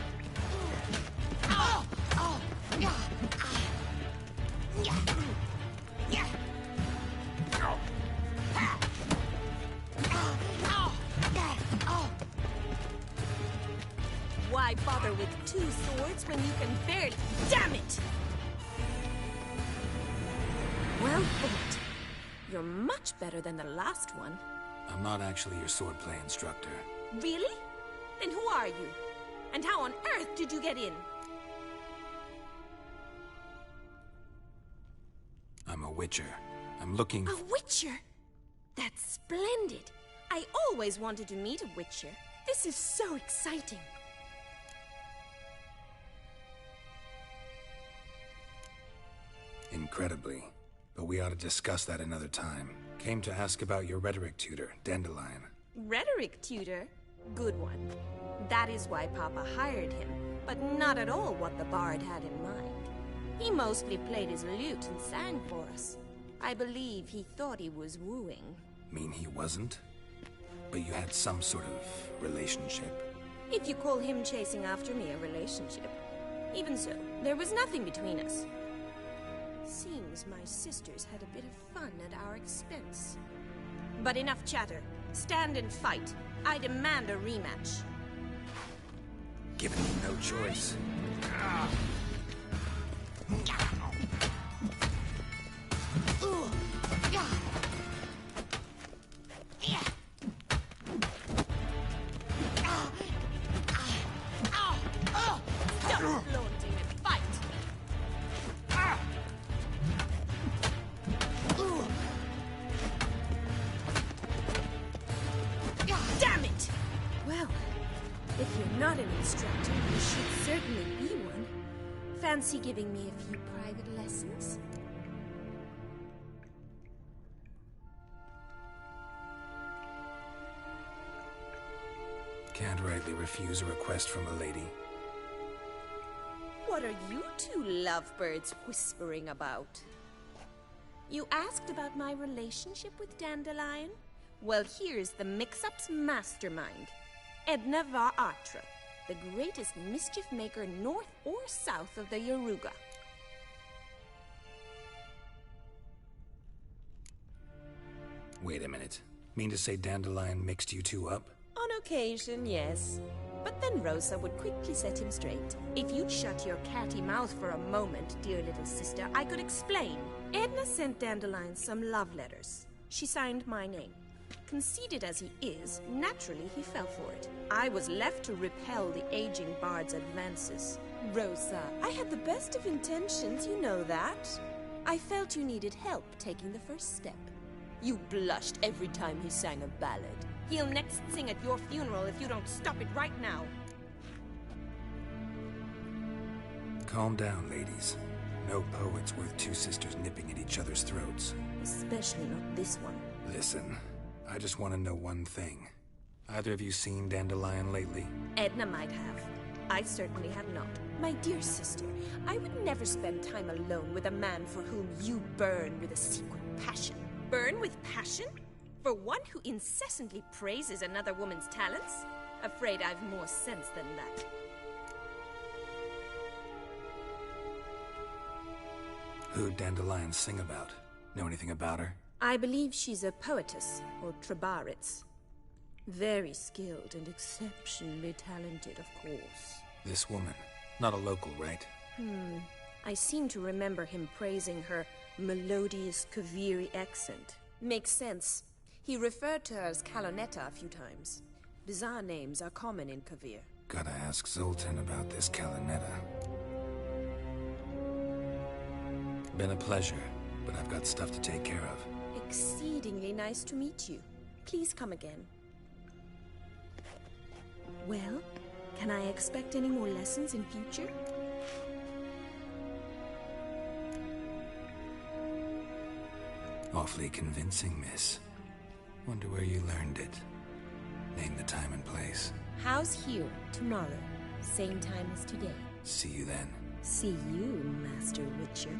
Why bother with two swords when you can barely... Damn it! Well fought. You're much better than the last one. I'm not actually your swordplay instructor. Really? Then who are you? And how on earth did you get in? Witcher. I'm looking... A Witcher? That's splendid. I always wanted to meet a Witcher. This is so exciting. Incredibly. But we ought to discuss that another time. Came to ask about your rhetoric tutor, Dandelion. Rhetoric tutor? Good one. That is why Papa hired him, but not at all what the bard had in mind. He mostly played his lute and sang for us. I believe he thought he was wooing. Mean he wasn't? But you had some sort of relationship? If you call him chasing after me a relationship. Even so, there was nothing between us. Seems my sisters had a bit of fun at our expense. But enough chatter. Stand and fight. I demand a rematch. Given you no choice. Stop flaunting and fight! Damn it! Well, if you're not an instructor, you should certainly be one. Fancy giving me a few private lessons? Can't rightly refuse a request from a lady. What are you two lovebirds whispering about? You asked about my relationship with Dandelion? Well, here's the mix-up's mastermind. Edna var Atra, the greatest mischief maker north or south of the Yaruga. Wait a minute. Mean to say Dandelion mixed you two up? On occasion, yes. But then Rosa would quickly set him straight. If you'd shut your catty mouth for a moment, dear little sister, I could explain. Edna sent Dandelion some love letters. She signed my name. Conceited as he is, naturally he fell for it. I was left to repel the aging bard's advances. Rosa, I had the best of intentions, you know that. I felt you needed help taking the first step. You blushed every time he sang a ballad. He'll next sing at your funeral if you don't stop it right now. Calm down, ladies. No poet's worth two sisters nipping at each other's throats. Especially not this one. Listen, I just want to know one thing. Either of you seen Dandelion lately? Edna might have. I certainly have not. My dear sister, I would never spend time alone with a man for whom you burn with a secret passion. Burn with passion? For one who incessantly praises another woman's talents? Afraid I've more sense than that. Who'd Dandelion sing about? Know anything about her? I believe she's a poetess, or trabaritz. Very skilled and exceptionally talented, of course. This woman. Not a local, right? I seem to remember him praising her melodious Kaviri accent. Makes sense. He referred to her as Kalonetta a few times. Bizarre names are common in Kavir. Gotta ask Zoltan about this Kalonetta. Been a pleasure, but I've got stuff to take care of. Exceedingly nice to meet you. Please come again. Well, can I expect any more lessons in future? Awfully convincing, miss. Wonder where you learned it. Name the time and place. How's here, tomorrow, same time as today? See you then. See you, Master Witcher.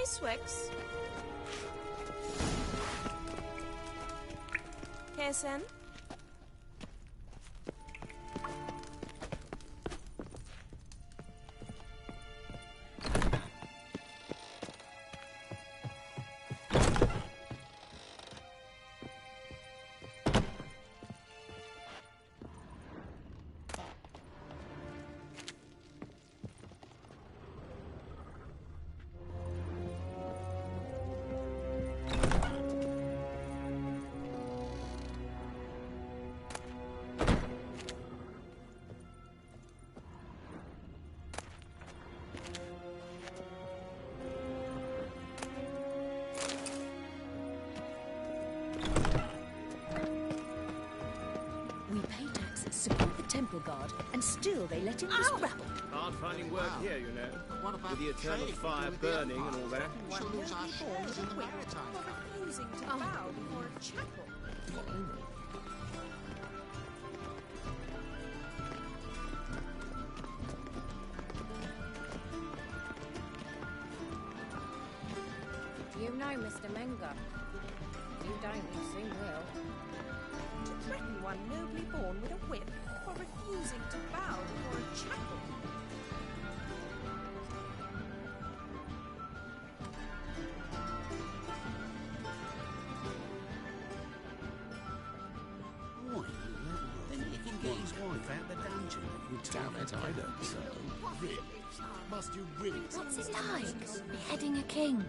Swex. KSN? temple guard, and still they let in this rabble. Hard finding work here, you know. What about With the eternal trade fire with the burning and Empire? all that. Shall lose our shares in the maritime trade. Refusing to bow before a chapel. You know, Mr. Menger. You don't, you soon will. To threaten one nobly born with a whip for refusing to bow before a chapel. Then you can get his wife out the dungeon. Damn it, I don't know. Really? Must you really? What's it like, beheading a king?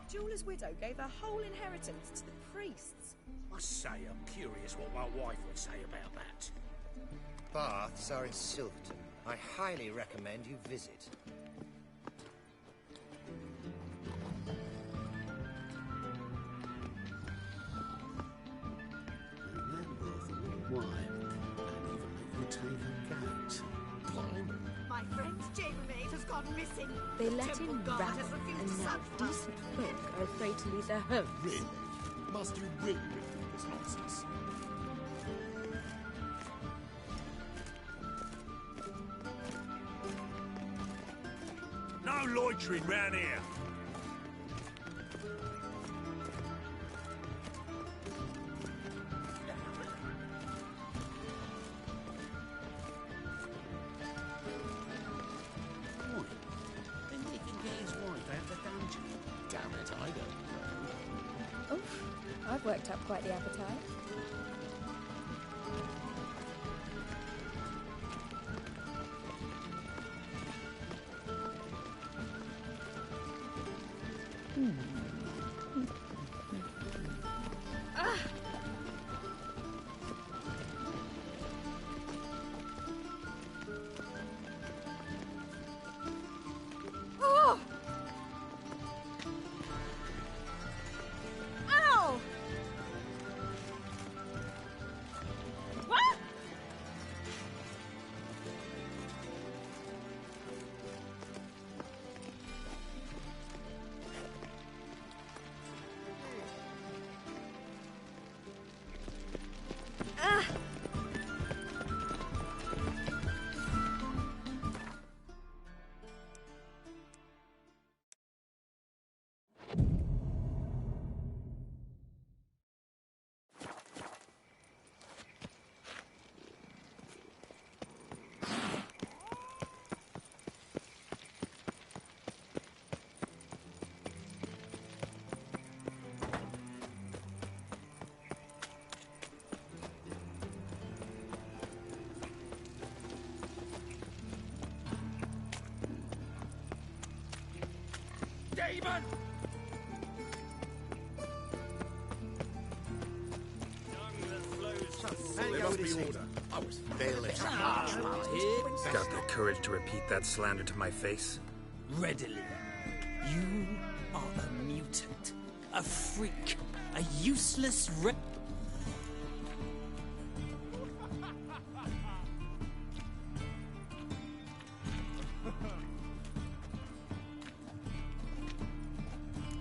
Jeweller's widow gave her whole inheritance to the priests. Must say, I'm curious what my wife would say about that. Baths are in Silverton. I highly recommend you visit. My friend chambermaid has gone missing. They let Temple in guard rabble, has refused and to now serve her. decent folk are afraid to leave their homes. Really? Must you really repeat this nonsense? No loitering round here. Then you can get his wife out the dungeon. Damn it, I don't know. Oof, I've worked up quite the appetite. Oh! Ow! What? Ah! Demon! There must be order. I was barely. Got the courage to repeat that slander to my face? Readily. You are a mutant, a freak, a useless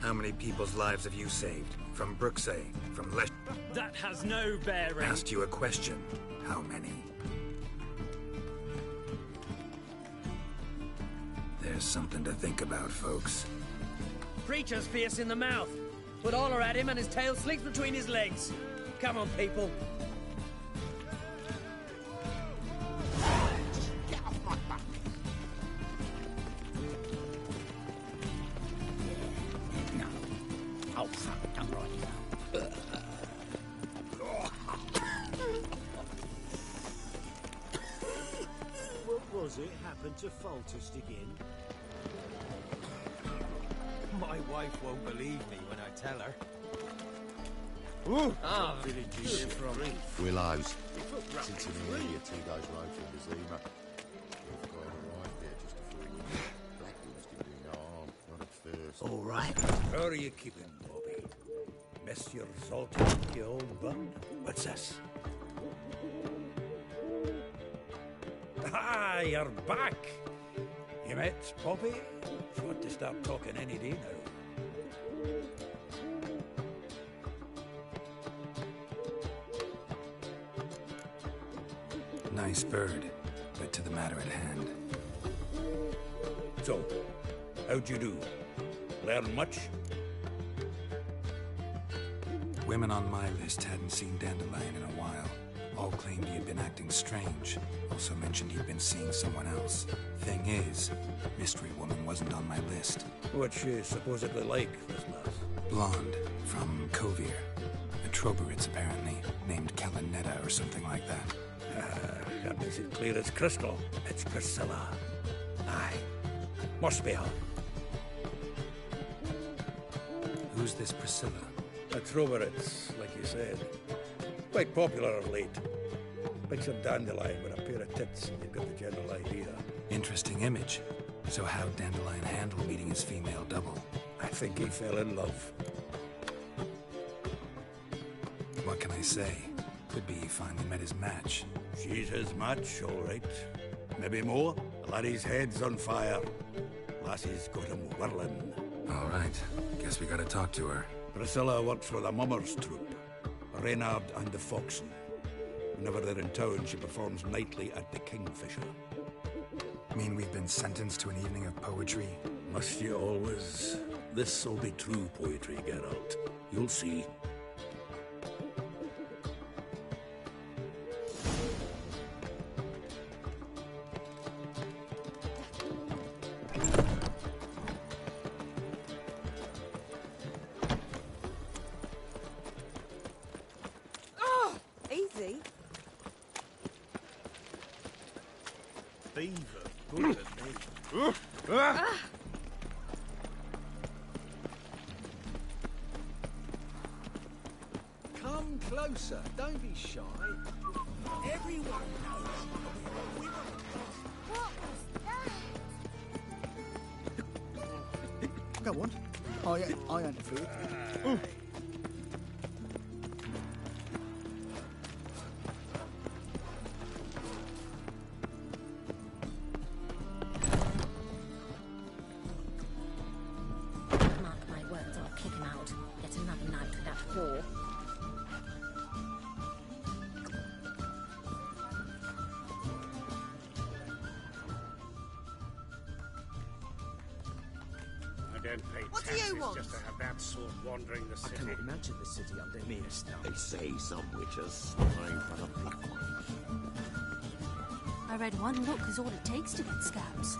How many people's lives have you saved? From Brooksay, from Lesh... That has no bearing. Asked you a question. How many? There's something to think about, folks. Preacher's fierce in the mouth. Put holler at him and his tail slinks between his legs. Come on, people. Get off my back. No. Oh, fuck. I'm right now. What was it happened to Faltist again? My wife won't believe me when I tell her. Ah, village is here from. Willows. Since you're nearly a 2 days road from Zima. We've got arrived there just before you. Blackwood's can do no harm. Not All right. How are you keeping, Bobby? Miss your salty, you old bud? What's this? Ah, you're back. You met Poppy? She ought to start talking any day now. Nice bird, but to the matter at hand. So, how'd you do? Learn much? Women on my list hadn't seen Dandelion in a while. All claimed he had been acting strange. Also mentioned he'd been seeing someone else. Thing is, Mystery Woman wasn't on my list. What's she supposedly like, this lass? Blonde, from Kovir. A Troberitz, apparently, named Kalanetta or something like that. That makes it clear as crystal. It's Priscilla. Aye. Must be her. Who's this Priscilla? A Troberitz, like you said. Quite popular of late. Picture Dandelion with a pair of tits, and you've got the general idea. Interesting image. So how'd Dandelion handle meeting his female double? I think he fell in love. What can I say? Could be he finally met his match. She's his match, all right. Maybe more. The laddie's head's on fire. Lassie's got him whirling. All right. Guess we gotta talk to her. Priscilla works with a mummers troupe. Reynard and the Foxen. Whenever they're in town, she performs nightly at the Kingfisher. Mean we've been sentenced to an evening of poetry? Must you always? This'll be true poetry, Geralt. You'll see. Easy. Beaver, good at me. Come closer, don't be shy. Everyone knows. What was that? Go on. I interfered. Mark my words, I'll kick him out. Yet another night with that whore. I don't pay What do you taxes want? just to have that sort wandering the I city. cannot imagine the city under mere snow. They say some witches spy for the big ones. I read one look is all it takes to get scabs.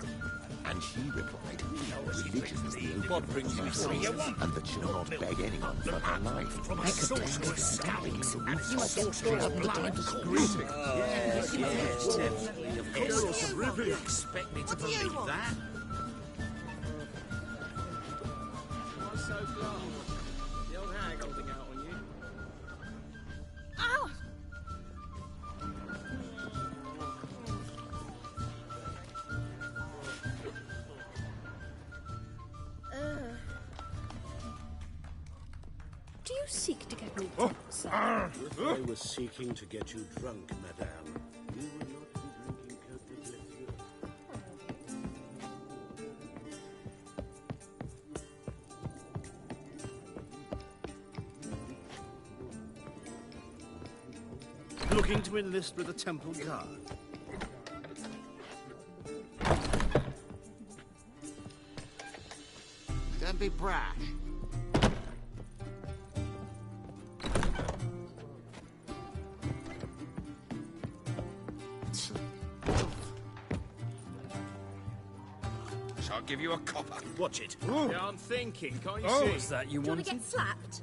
And she replied, religion is the What brings you only here? and that she'll not beg anyone for her life. From a I could sorcerer's skull. And it's a You sorcerer's haven't the blood, time of to course. scream. Yes, definitely. Of course. You expect me to What do you believe want? that? What's so glum? The old hag holding out on you. Ow! Do you seek to get me drunk, sir? If I was seeking to get you drunk, madame, you would not be drinking Cote de Looking to enlist with the Temple Guard. Don't be brash. Shall give you a copper. Watch it. Yeah, I'm thinking. Can't you Oh. see? Was that you Do you want wanted? to get slapped?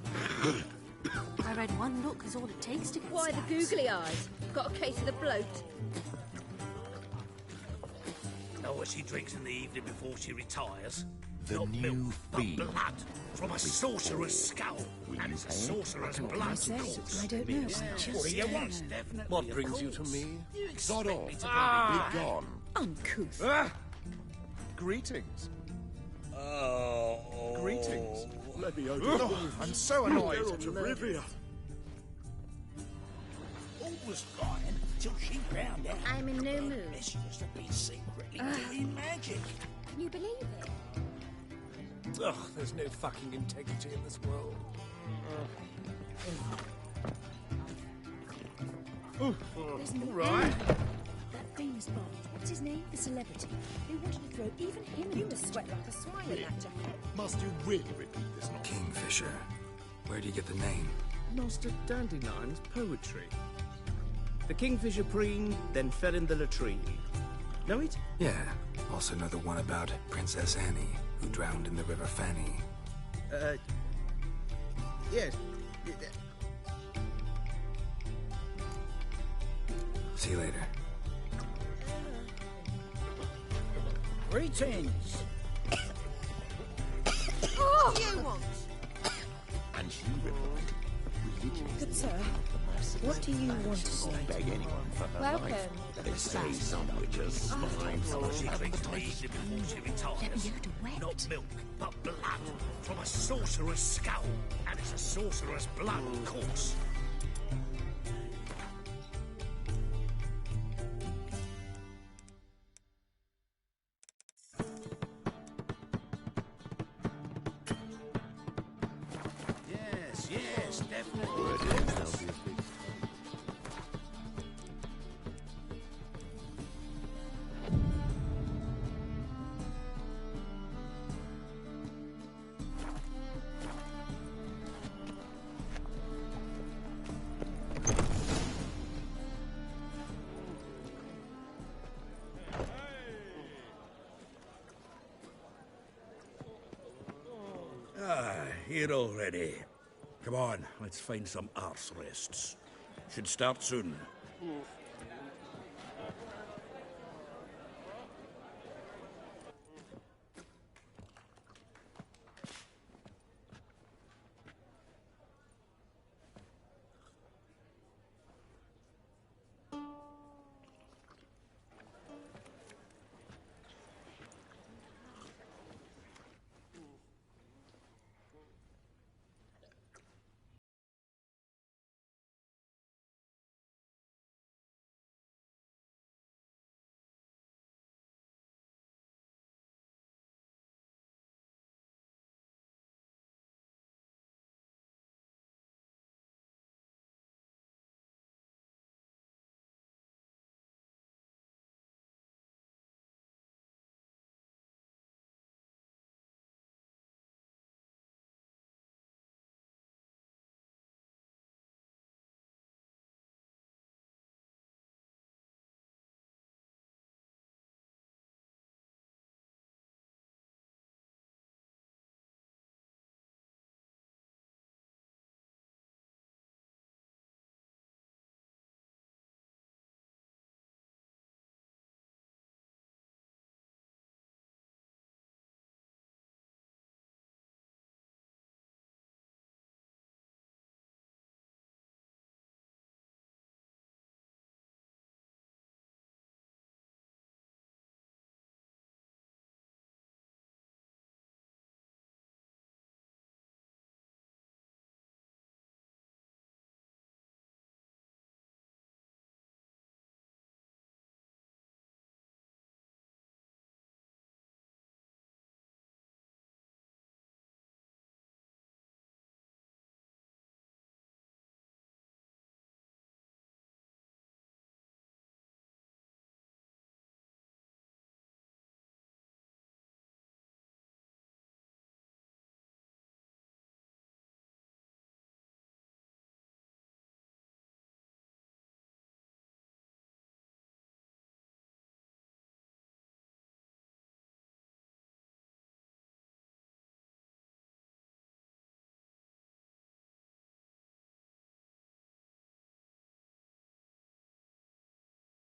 I read one look is all it takes to get Why the scabs. googly eyes? Got a case of the bloat? Know what she drinks in the evening before she retires? The Not new milk, but feed. blood from a sorcerer's skull. And it's a sorcerer's blood, of course. I don't know. What do you want? Definitely. What of brings you to course. me? You Sod expect off. me to believe Be gone. Uncouth. Greetings. Oh, Greetings. Oh, I'm so annoyed. All was fine till she found out. I'm in no mood. She must have been secretly doing magic. Can you believe it? Ugh, there's no fucking integrity in this world. Listen, Right. that famous bard, what's his name? The celebrity. They wanted to throw even him. You must sweat like a swine in that jacket. Must you really repeat this nonsense? Kingfisher. Where do you get the name? Master Dandelion's poetry. The kingfisher preened, then fell in the latrine. Know it? Yeah. Also know the one about Princess Annie, who drowned in the River Fanny. Yes. See you later. Greetings. Oh! You want? And she replied, religion is Good the sir, what do you want to say? beg anyone for her Welcome. life. They say some witches spine Let me go to wet. Not milk, but blood from a sorcerer's skull. And it's a sorcerer's blood, of course. Yes, definitely. Here already. Come on, let's find some arse rests. Should start soon.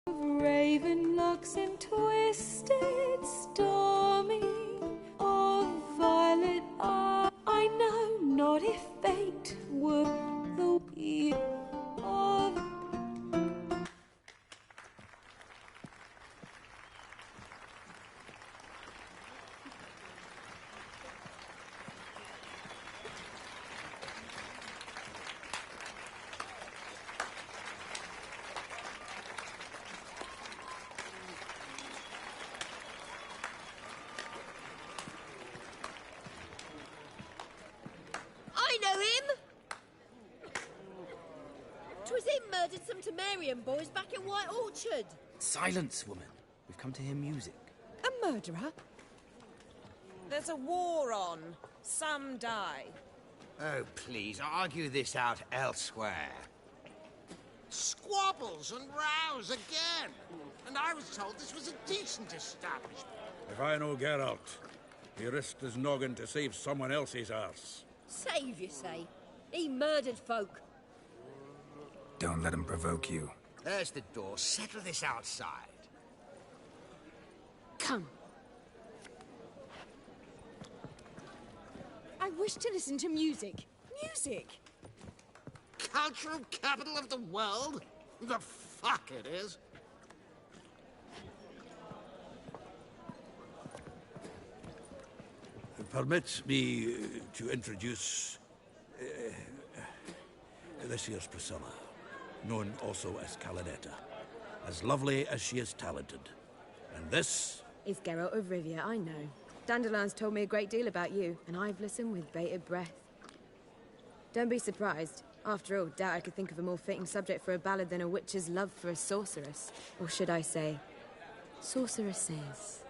Raven locks and twisted, stormy, of violet eye. I know not if fate were the wheel of. him? 'Twas him murdered some Temerian boys back in White Orchard. Silence, woman. We've come to hear music. A murderer? There's a war on. Some die. Oh, please, argue this out elsewhere. Squabbles and rows again. And I was told this was a decent establishment. If I know Geralt, he risked his noggin to save someone else's arse. Save, you say? He murdered folk. Don't let him provoke you. There's the door. Settle this outside. Come. I wish to listen to music. Music! Cultural capital of the world? The fuck it is. Permit me to introduce this year's Priscilla, known also as Calinetta. As lovely as she is talented. And this is Geralt of Rivia, I know. Dandelion's told me a great deal about you, and I've listened with bated breath. Don't be surprised. After all, doubt I could think of a more fitting subject for a ballad than a witch's love for a sorceress. Or should I say, sorceresses.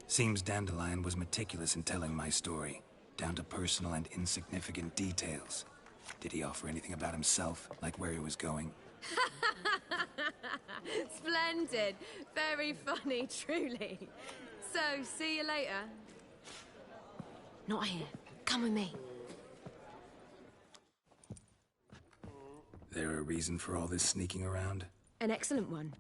Seems Dandelion was meticulous in telling my story, down to personal and insignificant details. Did he offer anything about himself, like where he was going? Splendid. Very funny, truly. So, see you later. Not here. Come with me. There a reason for all this sneaking around? An excellent one.